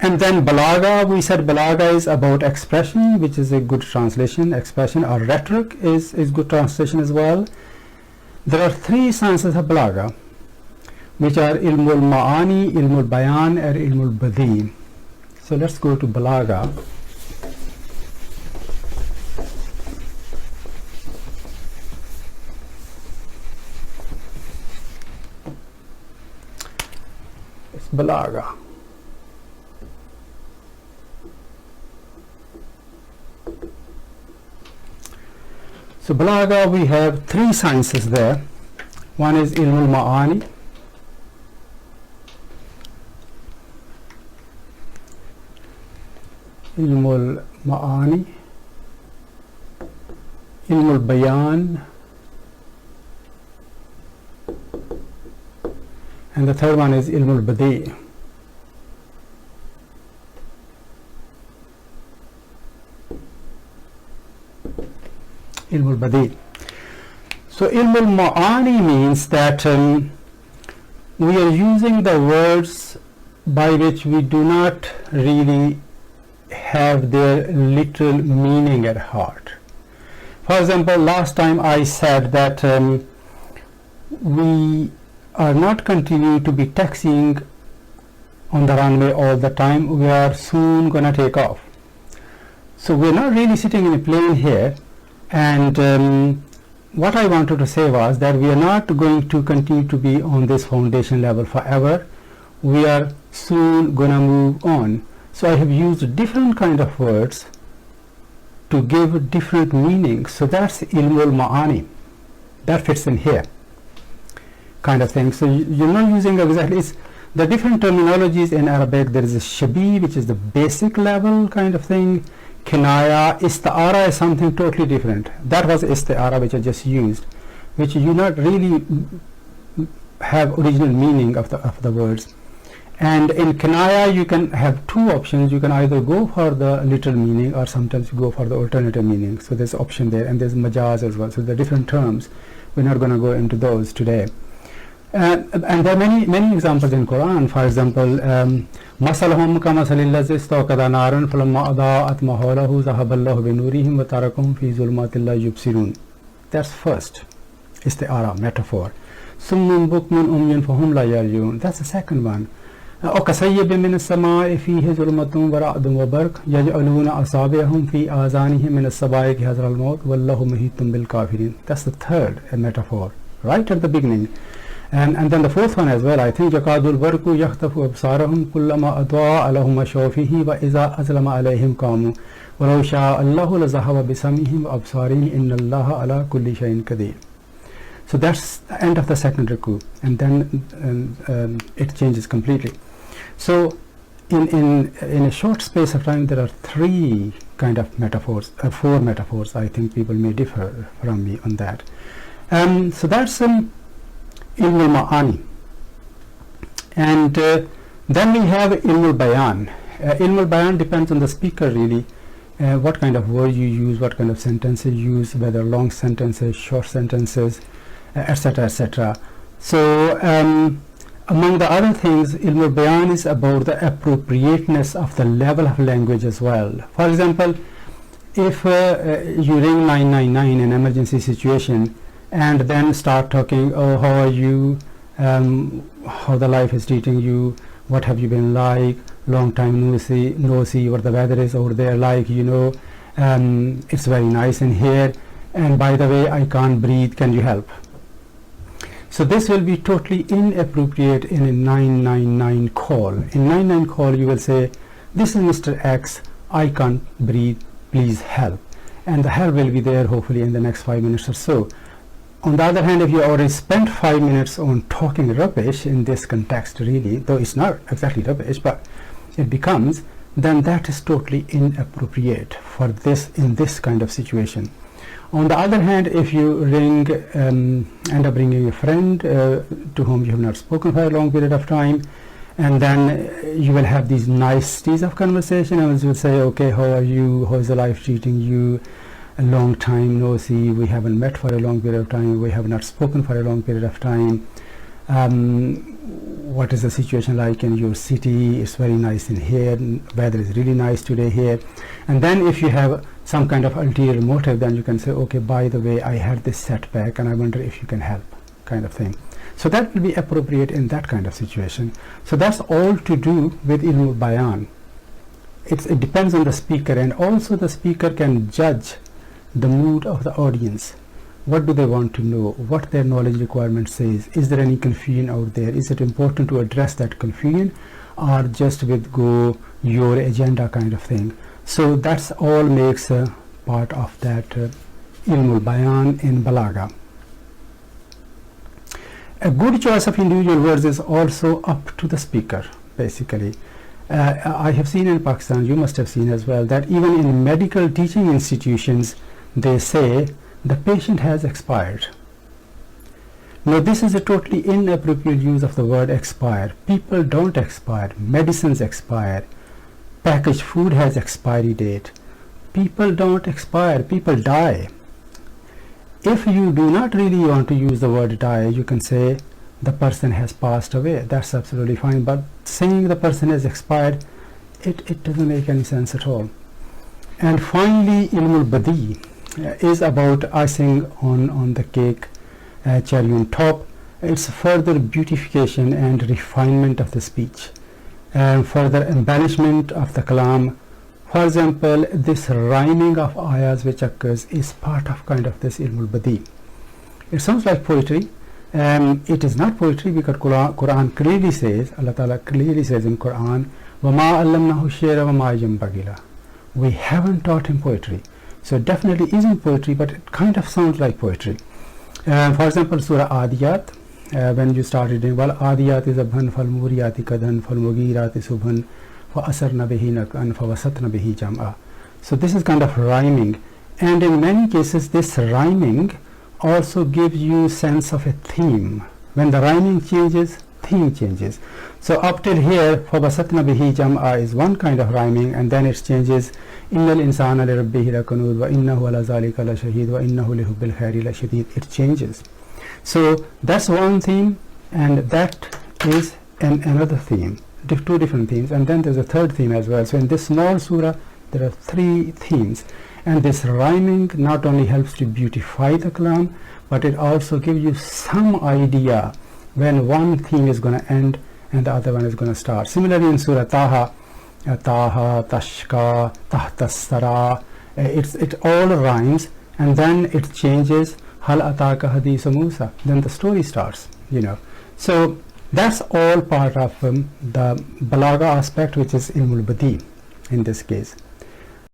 And then balagha, we said balagha is about expression, which is a good translation. Expression or rhetoric is good translation as well. There are three sciences of balagha, which are ilmul ma'ani, ilmul bayan, and ilmul badi. So let's go to balagha. It's balagha. So balagha, we have three sciences there. One is ilmul ma'ani, ilmul ma'ani, ilmul bayan, and the third one is ilmul badi. Ilmul badi. So ilmul ma'ani means that we are using the words by which we do not really have their literal meaning at heart. For example, last time I said that we are not continuing to be taxiing on the runway all the time. We are soon going to take off. So we're not really sitting in a plane here. And what I wanted to say was that we are not going to continue to be on this foundation level forever. We are soon going to move on. So I have used different kind of words to give different meanings. So that's ilmul ma'ani. That fits in here, kind of thing. So you're not using exactly, it's the different terminologies in Arabic. There is a shabi, which is the basic level kind of thing. Kinaya, isti'ara is something totally different. That was isti'ara which I just used, which you not really have original meaning of the words. And in kinaya you can have two options. You can either go for the literal meaning or sometimes you go for the alternative meaning. So there's option there, and there's majaz as well. So the different terms, we're not going to go into those today. And there are many examples in Quran. For example, masalahum kamasalil ladzi istawqada naran falamma adaa'at ma hawlahu dhahaba Allahu bi nurihim wa tarakahum fi zulmatin la yubsirun. That's first, isti'ara, metaphor. Summun bukmun umyun fahum la yarjun. That's the second one. وكصيب من السماء فيه ظلمة ورعد وبرق يجعلون أصابعهم في آذانهم من الصواعق حذر الموت والله محيط بالكافرين. That's the third metaphor, right at the beginning. And then the fourth one as well, I think يكاد البرق يخطف أبصارهم كلما أضاء لهم مشوا فيه وإذا أظلم عليهم قاموا ولو شاء الله لذهب بسمعهم وأبصارهم إن الله على كل شيء قدير. So that's the end of the second ruku, and then it changes completely. So in a short space of time there are three kind of metaphors, four metaphors. I think people may differ from me on that. So that's ilmul ma'ani. And then we have ilmul bayan. Ilmul bayan depends on the speaker really, what kind of word you use, what kind of sentences you use, whether long sentences, short sentences, etc., etc. So among the other things, ilmul bayan is about the appropriateness of the level of language as well. For example, if you ring 999 in an emergency situation and then start talking, oh, how are you, how the life is treating you, what have you been like, long time no see, what the weather is over there like, you know, it's very nice in here, and by the way I can't breathe, can you help? So this will be totally inappropriate in a 999 call. In 999 call you will say, this is Mr. X, I can't breathe, please help. And the help will be there hopefully in the next 5 minutes or so. On the other hand, if you already spent 5 minutes on talking rubbish in this context really, though it's not exactly rubbish, but it becomes, then that is totally inappropriate for this, in this kind of situation. On the other hand, if you ring, end up ringing a friend to whom you have not spoken for a long period of time, and then you will have these niceties of conversation, and you will say, okay, how are you, how is the life treating you, a long time no see, we haven't met for a long period of time, we have not spoken for a long period of time, what is the situation like in your city. It's very nice in here, weather is really nice today here. And then if you have some kind of ulterior motive, then you can say, okay, by the way, I had this setback and I wonder if you can help, kind of thing. So that will be appropriate in that kind of situation. So that's all to do with ilmul bayan. It depends on the speaker, and also the speaker can judge the mood of the audience. What do they want to know? What their knowledge requirement says? Is there any confusion out there? Is it important to address that confusion, or just with go your agenda kind of thing? So that's all makes a part of that ilmul bayan in balagha. A good choice of individual words is also up to the speaker, basically. I have seen in Pakistan, you must have seen as well, that even in medical teaching institutions, they say the patient has expired. Now this is a totally inappropriate use of the word expire. People don't expire. Medicines expire. Packaged food has expiry date. People don't expire. People die. If you do not really want to use the word die, you can say the person has passed away. That's absolutely fine. But saying the person has expired, it doesn't make any sense at all. And finally, ilmul badi is about icing on the cake, cherry on top. It's further beautification and refinement of the speech, and further embellishment of the kalam. For example, this rhyming of ayahs which occurs is part of kind of this ilmul badi. It sounds like poetry. It is not poetry, because Quran clearly says, Allah Ta'ala clearly says in Quran, وَمَا أَلَّمْنَهُ الشِّعْرَ وَمَا يَنبَغِي لَهُ. We haven't taught him poetry. So it definitely isn't poetry, but it kind of sounds like poetry. For example, Surah Adiyat, when you started in, well, Adiyat is abhan fal muriyati kadhan fal mugirati subhan fa asarna bihi nakan fa wasatna bihi jam'a. So this is kind of rhyming, and in many cases this rhyming also gives you sense of a theme. When the rhyming changes, theme changes. So up till here, fa wasatna bihi jam'a is one kind of rhyming, and then it changes. Innal insana li rabbihi lakanud wa innahu ala zalika la shahid wa innahu li hubbil khairi la shadid. It changes. So that's one theme, and that is another theme, two different themes, and then there's a third theme as well. So in this small surah there are three themes, and this rhyming not only helps to beautify the kalam, but it also gives you some idea when one theme is going to end and the other one is going to start. Similarly in Surah Taha, Taha, Tashka, Tahtassara, it all rhymes, and then it changes. Hal ataka hadith Musa. Then the story starts, So that's all part of the balagha aspect, which is ilmul badi in this case.